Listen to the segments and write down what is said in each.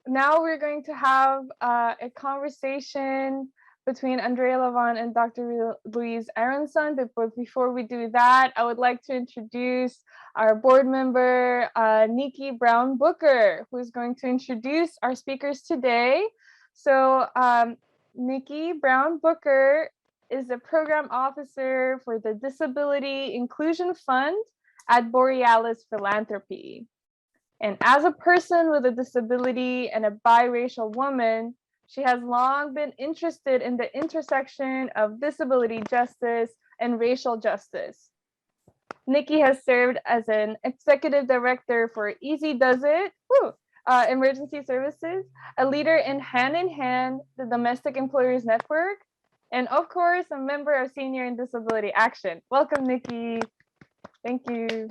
now we're going to have a conversation between Andraea, LaVant, and Dr. Louise Aronson. But before we do that, I would like to introduce our board member, Nikki Brown-Booker, who is going to introduce our speakers today. So Nikki Brown-Booker is the program officer for the Disability Inclusion Fund at Borealis Philanthropy. And as a person with a disability and a biracial woman, she has long been interested in the intersection of disability justice and racial justice. Nikki has served as an executive director for Easy Does It, Emergency Services, a leader in Hand, the Domestic Employers Network, and of course, a member of Senior in Disability Action. Welcome, Nikki. Thank you.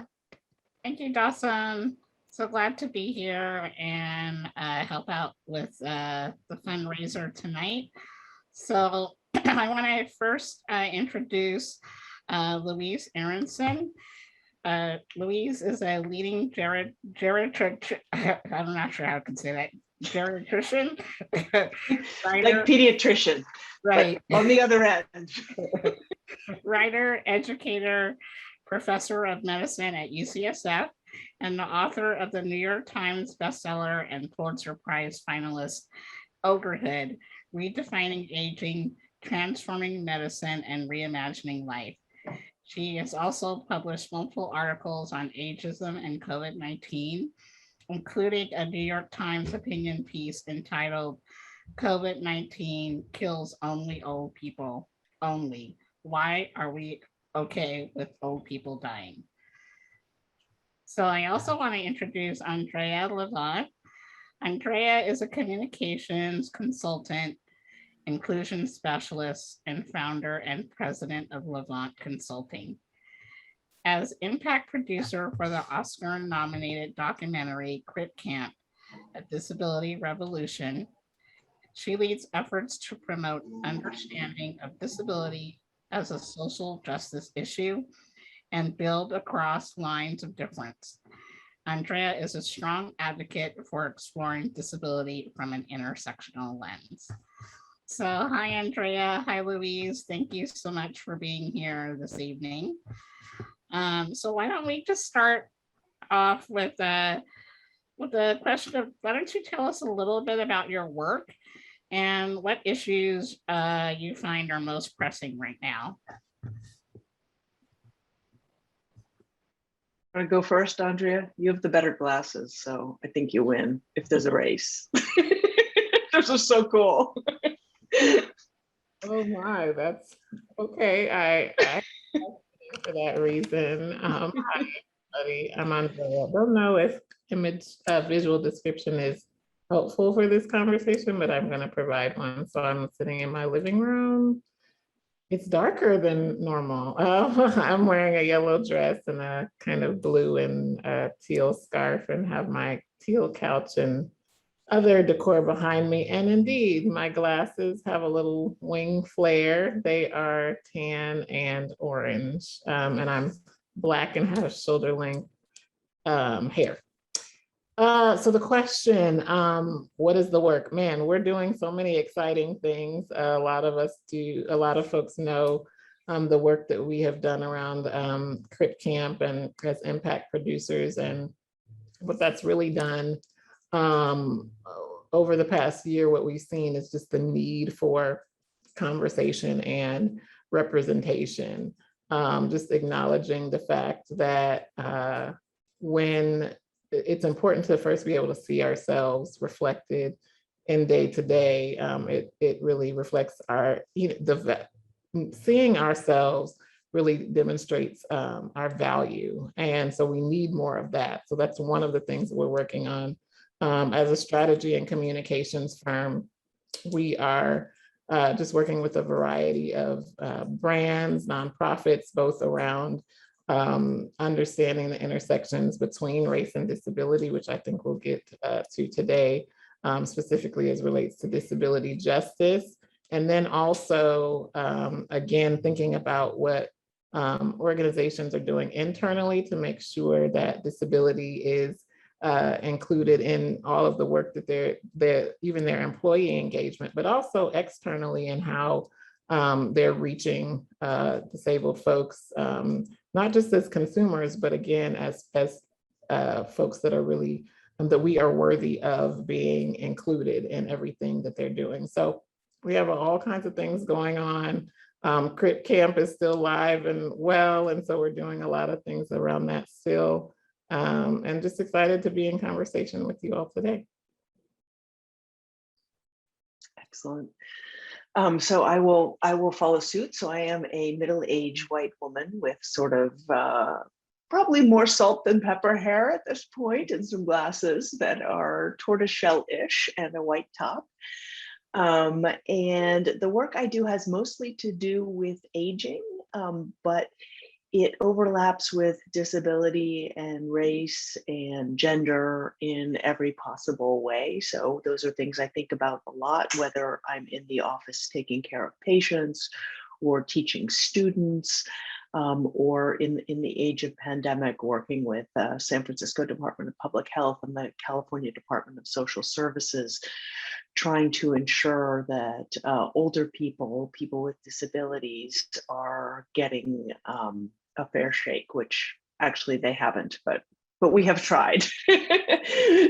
Thank you, Dawson. So glad to be here and help out with the fundraiser tonight. So I want to first introduce Louise Aronson. Louise is a leading geriatrician. I'm not sure how I can say that. Geriatrician, like pediatrician, right? On the other end, writer, educator, professor of medicine at UCSF, and the author of the New York Times bestseller and Pulitzer Prize finalist, Ogrehood: Redefining Aging, Transforming Medicine, and Reimagining Life. She has also published multiple articles on ageism and COVID-19, including a New York Times opinion piece entitled COVID-19 Kills Only Old People Only. Why are we okay with old people dying? So I also want to introduce Andraea LaVant. Andraea is a communications consultant, inclusion specialist, and founder and president of LaVant Consulting. As impact producer for the Oscar-nominated documentary Crip Camp, A Disability Revolution, she leads efforts to promote understanding of disability as a social justice issue and build across lines of difference. Andraea is a strong advocate for exploring disability from an intersectional lens. So hi, Andraea. Hi, Louise. Thank you so much for being here this evening. So why don't we just start off with the question of, why don't you tell us a little bit about your work and what issues you find are most pressing right now? Want to go first, Andraea? You have the better glasses, so I think you win if there's a race. This is so cool. Oh my, that's okay. I for that reason. Hi, everybody. I'm Andraea. I don't know if visual description is helpful for this conversation, but I'm going to provide one. So I'm sitting in my living room. It's darker than normal. I'm wearing a yellow dress and a kind of blue and teal scarf, and have my teal couch and other decor behind me. And indeed, my glasses have a little wing flare. They are tan and orange, and I'm Black and have shoulder length hair. So the question, what is the work? Man, we're doing so many exciting things. A lot of folks know the work that we have done around Crip Camp and as impact producers, and what that's really done over the past year. What we've seen is just the need for conversation and representation, just acknowledging the fact that when it's important to first be able to see ourselves reflected in day to day. It really reflects seeing ourselves really demonstrates our value. And so we need more of that. So that's one of the things that we're working on. As a strategy and communications firm, we are just working with a variety of brands, nonprofits, both around understanding the intersections between race and disability, which I think we'll get to today, specifically as relates to disability justice. And then also, again, thinking about what organizations are doing internally to make sure that disability is included in all of the work that even their employee engagement, but also externally in how they're reaching disabled folks, not just as consumers, but again, as folks that are really, that we are worthy of being included in everything that they're doing. So we have all kinds of things going on. Crip Camp is still live and well, and so we're doing a lot of things around that still. And just excited to be in conversation with you all today. Excellent. So I will follow suit. So I am a middle-aged white woman with sort of probably more salt than pepper hair at this point, and some glasses that are tortoiseshell-ish and a white top. And the work I do has mostly to do with aging, but it overlaps with disability and race and gender in every possible way. So those are things I think about a lot, whether I'm in the office taking care of patients or teaching students, or in the age of pandemic, working with San Francisco Department of Public Health and the California Department of Social Services, trying to ensure that older people with disabilities are getting a fair shake, which actually they haven't, but we have tried.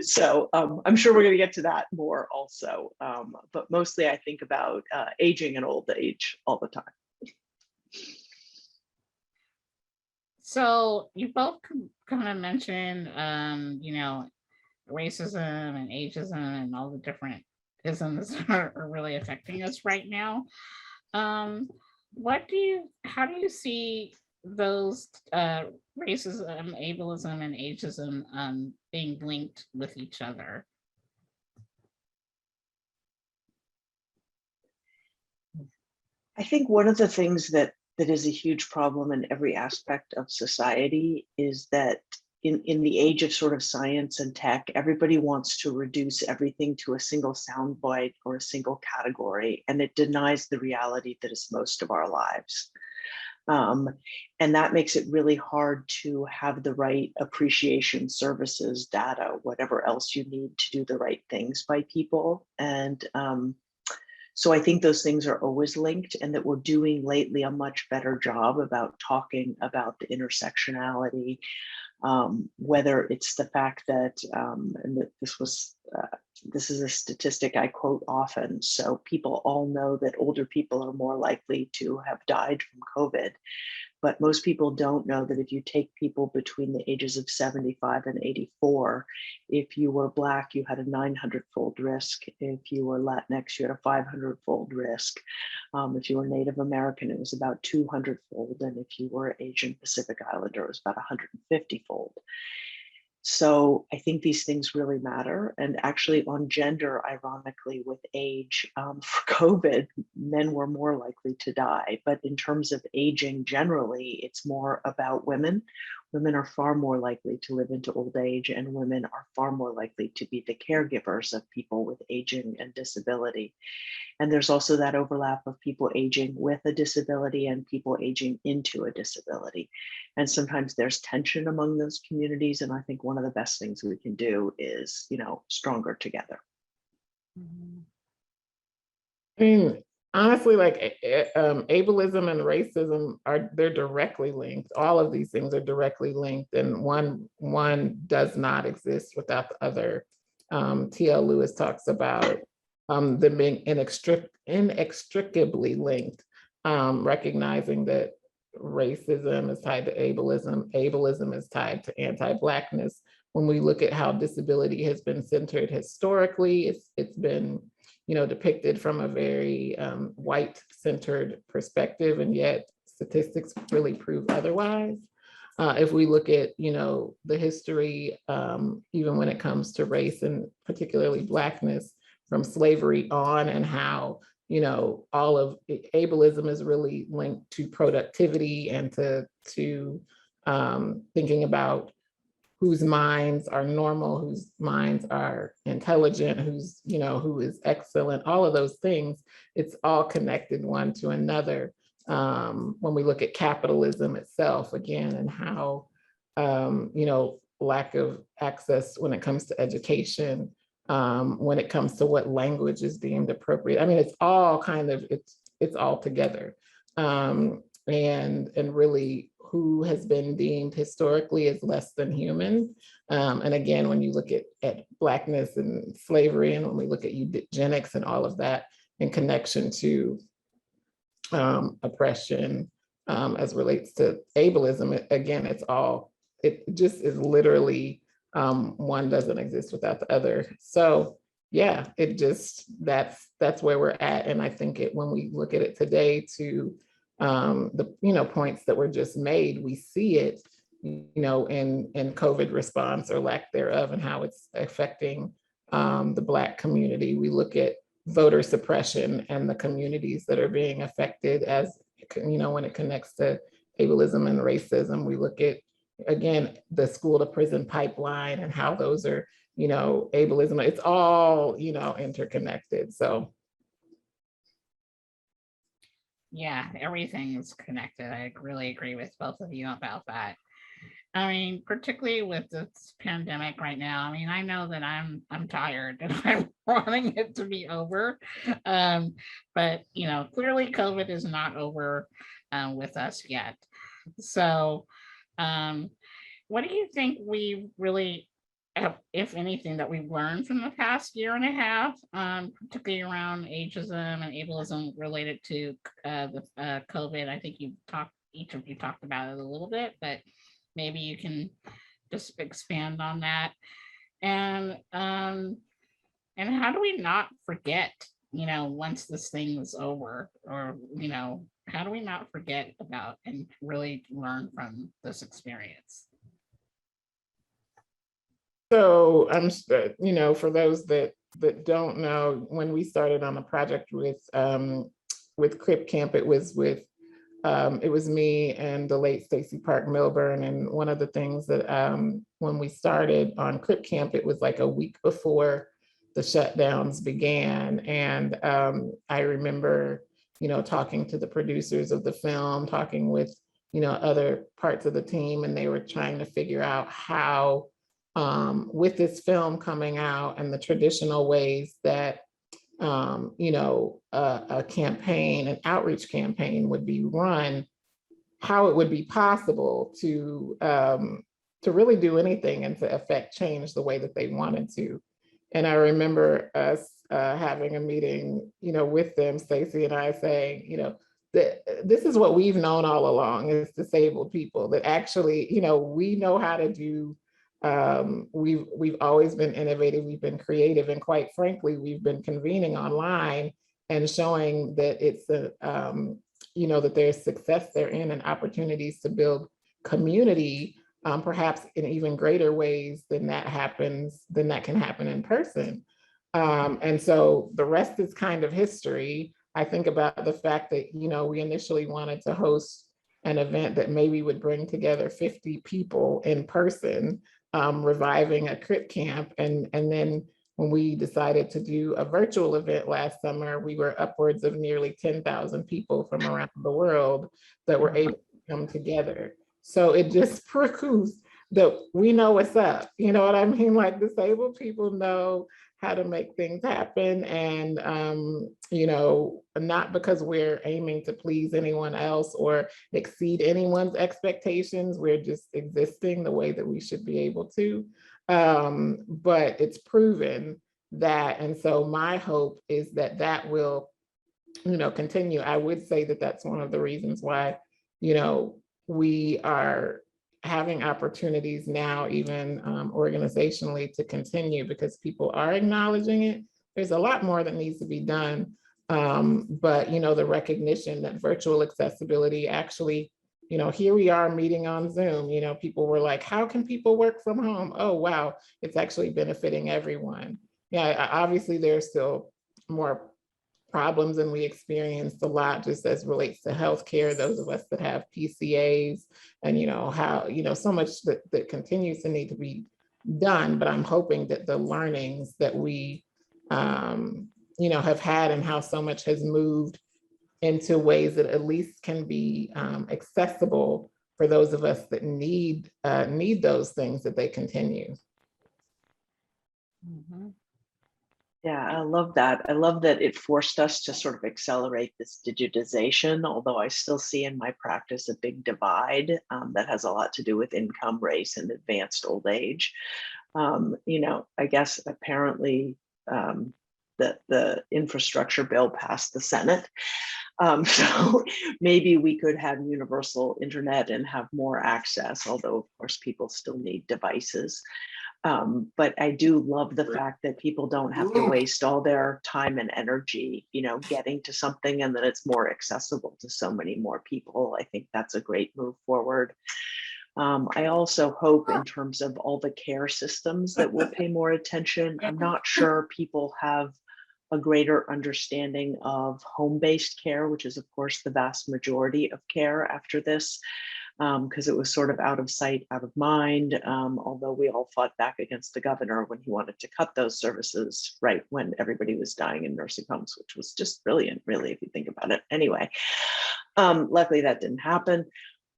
So I'm sure we're going to get to that more also. But mostly I think about aging and old age all the time. So you both kind of mentioned, you know, racism and ageism and all the different isms are really affecting us right now. How do you see those racism, ableism, and ageism being linked with each other? I think one of the things that is a huge problem in every aspect of society is that in the age of sort of science and tech, everybody wants to reduce everything to a single soundbite or a single category, and it denies the reality that is most of our lives. And that makes it really hard to have the right appreciation, services, data, whatever else you need to do the right things by people. And so I think those things are always linked, and that we're doing lately a much better job about talking about the intersectionality, whether it's the fact that, and that this is a statistic I quote often, so people all know that older people are more likely to have died from COVID, but most people don't know that if you take people between the ages of 75 and 84, if you were Black, you had a 900-fold risk. If you were Latinx, you had a 500-fold risk. If you were Native American, it was about 200-fold. And if you were Asian Pacific Islander, it was about 150-fold. So I think these things really matter. And actually on gender, ironically, with age, for COVID, men were more likely to die. But in terms of aging generally, it's more about women. Women are far more likely to live into old age, and women are far more likely to be the caregivers of people with aging and disability. And there's also that overlap of people aging with a disability and people aging into a disability. And sometimes there's tension among those communities. And I think one of the best things we can do is, you know, stronger together. I mean, honestly, like ableism and racism they're directly linked. All of these things are directly linked, and one does not exist without the other. T.L. Lewis talks about them being inextricably linked, recognizing that racism is tied to ableism, ableism is tied to anti-Blackness. When we look at how disability has been centered historically, it's been, you know, depicted from a very white-centered perspective, and yet statistics really prove otherwise. If we look at, you know, the history, even when it comes to race and particularly Blackness from slavery on, and how, you know, all of ableism is really linked to productivity and to thinking about whose minds are normal, whose minds are intelligent, who's, you know, who is excellent, all of those things, it's all connected one to another. When we look at capitalism itself again, and how, you know, lack of access when it comes to education, when it comes to what language is deemed appropriate. I mean, it's all kind of, it's all together. And really who has been deemed historically as less than human. And again, when you look at Blackness and slavery, and when we look at eugenics and all of that in connection to oppression as relates to ableism, again, it just is literally one doesn't exist without the other. So yeah, that's where we're at. And I think when we look at it today to the points that were just made, we see it in COVID response or lack thereof, and how it's affecting the Black community. We look at voter suppression and the communities that are being affected as when it connects to ableism and racism. We look at, again, the school to prison pipeline and how those are ableism. It's all interconnected. So yeah, everything is connected. I really agree with both of you about that. I mean, particularly with this pandemic right now, I mean, I know that I'm tired and I'm wanting it to be over. But clearly COVID is not over with us yet. So what do you think we really, if anything, that we've learned from the past year and a half, particularly around ageism and ableism related to the COVID? I think each of you talked about it a little bit, but maybe you can just expand on that. And how do we not forget, once this thing is over, or, how do we not forget about and really learn from this experience? So for those that don't know, when we started on the project with Crip Camp, it was me and the late Stacey Park Milburn. And one of the things that when we started on Crip Camp, it was like a week before the shutdowns began. And I remember, talking to the producers of the film, talking with, other parts of the team, and they were trying to figure out how, with this film coming out and the traditional ways that a campaign, an outreach campaign would be run, how it would be possible to really do anything and to affect change the way that they wanted to. And I remember us having a meeting, with them, Stacey and I, saying, that this is what we've known all along as disabled people, that actually, we know how to do. We've always been innovative, we've been creative, and quite frankly, we've been convening online and showing that it's that there's success therein and opportunities to build community, perhaps in even greater ways than that can happen in person. And so the rest is kind of history. I think about the fact that, we initially wanted to host an event that maybe would bring together 50 people in person, reviving a Crip Camp. And then when we decided to do a virtual event last summer, we were upwards of nearly 10,000 people from around the world that were able to come together. So it just proves that we know what's up. You know what I mean? Like, disabled people know how to make things happen. And, not because we're aiming to please anyone else or exceed anyone's expectations. We're just existing the way that we should be able to. But it's proven that. And so my hope is that will, continue. I would say that that's one of the reasons why, we are having opportunities now, even organizationally, to continue, because people are acknowledging it. There's a lot more that needs to be done. But, the recognition that virtual accessibility actually, here we are meeting on Zoom, people were like, how can people work from home? Oh, wow, it's actually benefiting everyone. Yeah, obviously there's still more problems, and we experienced a lot just as relates to healthcare, those of us that have PCAs, and how so much that continues to need to be done. But I'm hoping that the learnings that we have had, and how so much has moved into ways that at least can be accessible for those of us that need those things, that they continue. Mhm. Yeah, I love that. I love that it forced us to sort of accelerate this digitization, although I still see in my practice a big divide that has a lot to do with income, race, and advanced old age. You know, I guess apparently the infrastructure bill passed the Senate. So maybe we could have universal internet and have more access, although of course people still need devices. But I do love the fact that people don't have to waste all their time and energy, you know, getting to something, and that it's more accessible to so many more people. I think that's a great move forward. I also hope in terms of all the care systems that we'll pay more attention. I'm not sure people have a greater understanding of home-based care, which is of course the vast majority of care after this, because it was sort of out of sight, out of mind, although we all fought back against the governor when he wanted to cut those services right when everybody was dying in nursing homes, which was just brilliant, really, if you think about it. Anyway, luckily that didn't happen.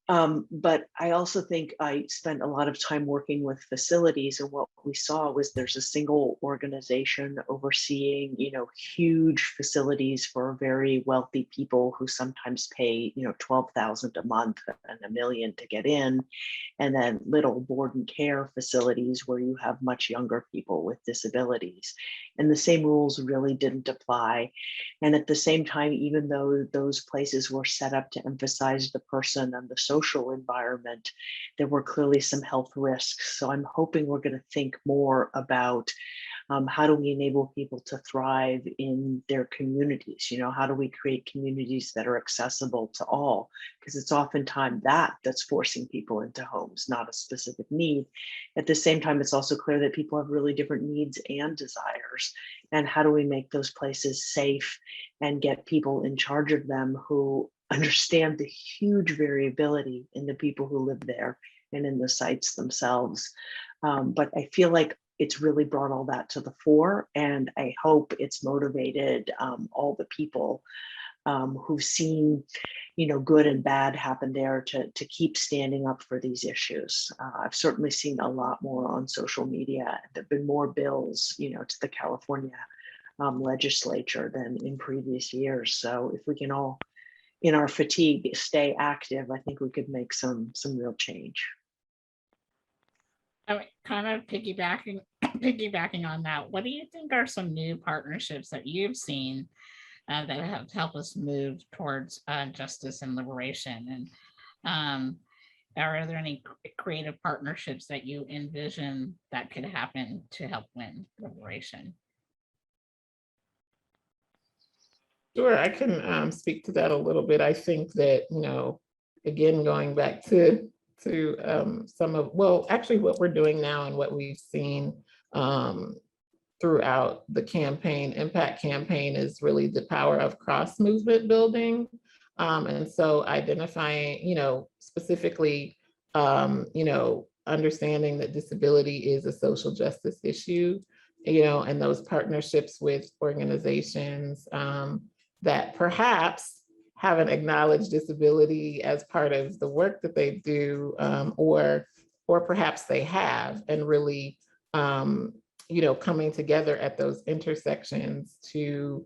But I also think I spent a lot of time working with facilities, and what we saw was there's a single organization overseeing, you know, huge facilities for very wealthy people who sometimes pay, you know, $12,000 a month and $1 million to get in, and then little board and care facilities where you have much younger people with disabilities. And the same rules really didn't apply. And at the same time, even though those places were set up to emphasize the person and the social environment, there were clearly some health risks. So I'm hoping we're going to think more about how do we enable people to thrive in their communities? You know, how do we create communities that are accessible to all? Because it's oftentimes that's forcing people into homes, not a specific need. At the same time, it's also clear that people have really different needs and desires. And how do we make those places safe and get people in charge of them who understand the huge variability in the people who live there and in the sites themselves? But I feel like it's really brought all that to the fore, and I hope it's motivated all the people who've seen, you know, good and bad happen there to keep standing up for these issues. I've certainly seen a lot more on social media. There've been more bills, you know, to the California legislature than in previous years. So if we can all, in our fatigue, stay active, I think we could make some real change. I mean, kind of piggybacking on that, what do you think are some new partnerships that you've seen that have helped us move towards justice and liberation? And are there any creative partnerships that you envision that could happen to help win liberation? Sure, I can speak to that a little bit. I think that, you know, again, going back to some of, well, actually what we're doing now and what we've seen throughout the campaign, impact campaign, is really the power of cross movement building. And so identifying, you know, specifically, you know, understanding that disability is a social justice issue, you know, and those partnerships with organizations that perhaps haven't acknowledged disability as part of the work that they do, or perhaps they have, and really, you know, coming together at those intersections to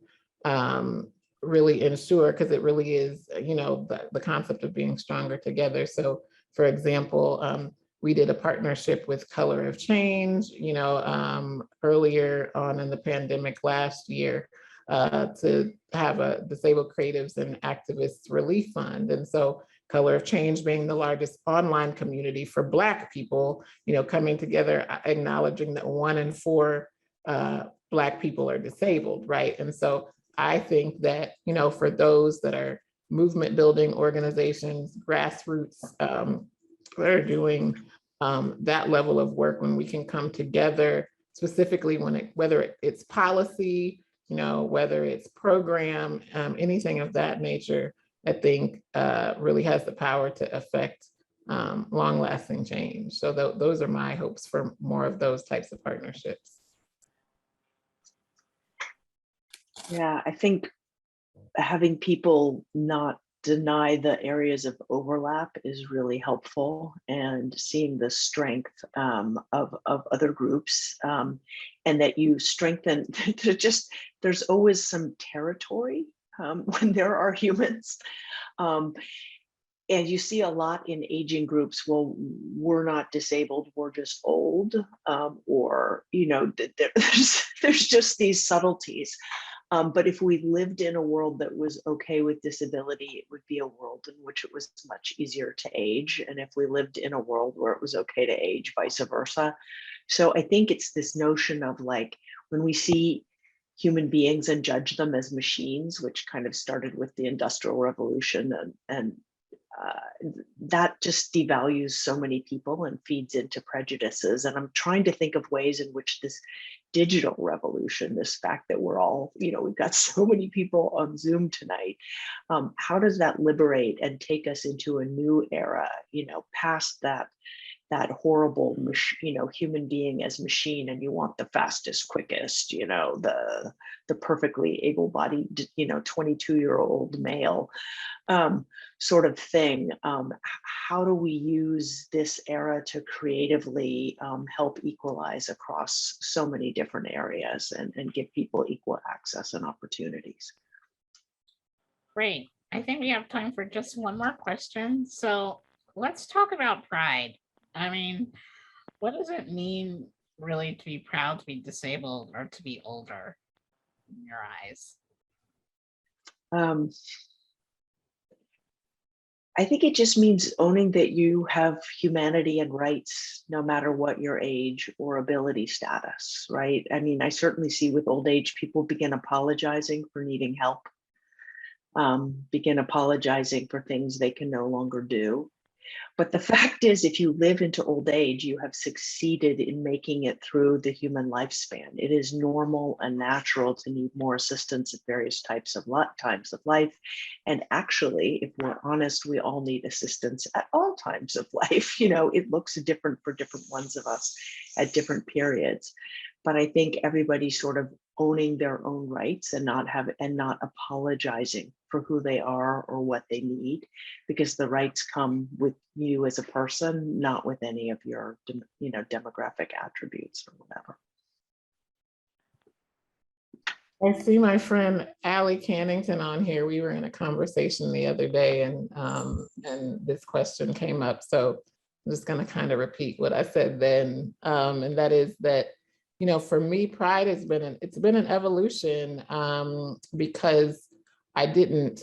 really ensure, because it really is, you know, the concept of being stronger together. So, for example, we did a partnership with Color of Change, you know, earlier on in the pandemic last year, to have a Disabled Creatives and Activists Relief Fund. And so Color of Change being the largest online community for Black people, you know, coming together, acknowledging that 1 in 4 Black people are disabled, right? And so I think that, you know, for those that are movement building organizations, grassroots, that are doing that level of work, when we can come together, specifically whether it's policy, you know, whether it's program, anything of that nature, I think really has the power to affect long-lasting change. So those are my hopes for more of those types of partnerships. Yeah, I think having people not deny the areas of overlap is really helpful, and seeing the strength of other groups, and that you strengthen. There's always some territory when there are humans. And you see a lot in aging groups. Well, we're not disabled, we're just old, or there's just these subtleties. But if we lived in a world that was okay with disability, it would be a world in which it was much easier to age. And if we lived in a world where it was okay to age, vice versa. So I think it's this notion of like, when we see human beings and judge them as machines, which kind of started with the Industrial Revolution, and that just devalues so many people and feeds into prejudices. And I'm trying to think of ways in which this digital revolution, this fact that we're all, we've got so many people on Zoom tonight, how does that liberate and take us into a new era, past that horrible, human being as machine, and you want the fastest, quickest, the perfectly able-bodied, 22-year-old male sort of thing. How do we use this era to creatively help equalize across so many different areas and give people equal access and opportunities? Great. I think we have time for just one more question. So let's talk about pride. I mean, what does it mean really to be proud to be disabled or to be older in your eyes? I think it just means owning that you have humanity and rights, no matter what your age or ability status, right? I mean, I certainly see with old age, people begin apologizing for needing help, begin apologizing for things they can no longer do. But the fact is, if you live into old age, you have succeeded in making it through the human lifespan. It is normal and natural to need more assistance at various times of life. And actually, if we're honest, we all need assistance at all times of life. It looks different for different ones of us at different periods. But I think everybody sort of owning their own rights and not apologizing for who they are or what they need, because the rights come with you as a person, not with any of your demographic attributes or whatever. I see my friend Allie Cannington on here. We were in a conversation the other day, and this question came up. So I'm just going to kind of repeat what I said then, and that is that, for me, pride has been an evolution, because I didn't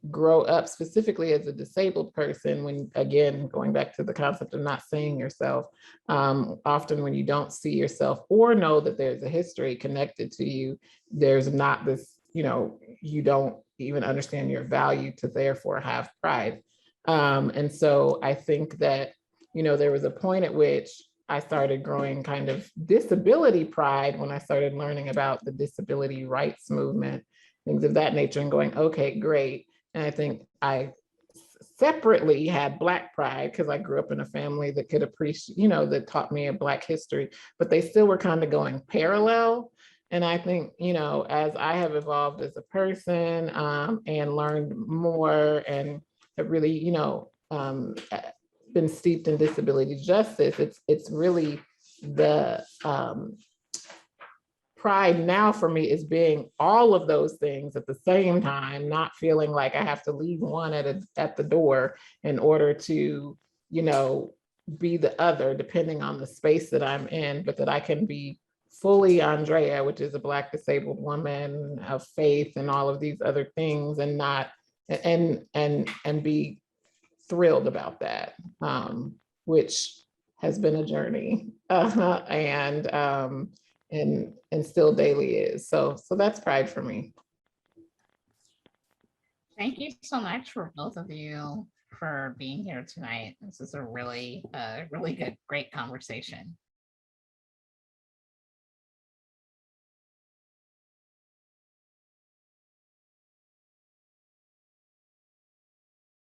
grow up specifically as a disabled person. When, again, going back to the concept of not seeing yourself, often when you don't see yourself or know that there's a history connected to you, there's not this, you don't even understand your value to therefore have pride. And so I think that, there was a point at which I started growing kind of disability pride when I started learning about the disability rights movement, things of that nature, and going, okay, great. And I think I separately had Black pride because I grew up in a family that could appreciate, that taught me a Black history, but they still were kind of going parallel. And I think, as I have evolved as a person, and learned more and have really, been steeped in disability justice, it's really the pride now for me is being all of those things at the same time, not feeling like I have to leave one at the door in order to, be the other, depending on the space that I'm in, but that I can be fully Andraea, which is a Black disabled woman of faith and all of these other things, and not and be thrilled about that, which has been a journey, and still daily is. So that's pride for me. Thank you so much for both of you for being here tonight. This is a really good, great conversation.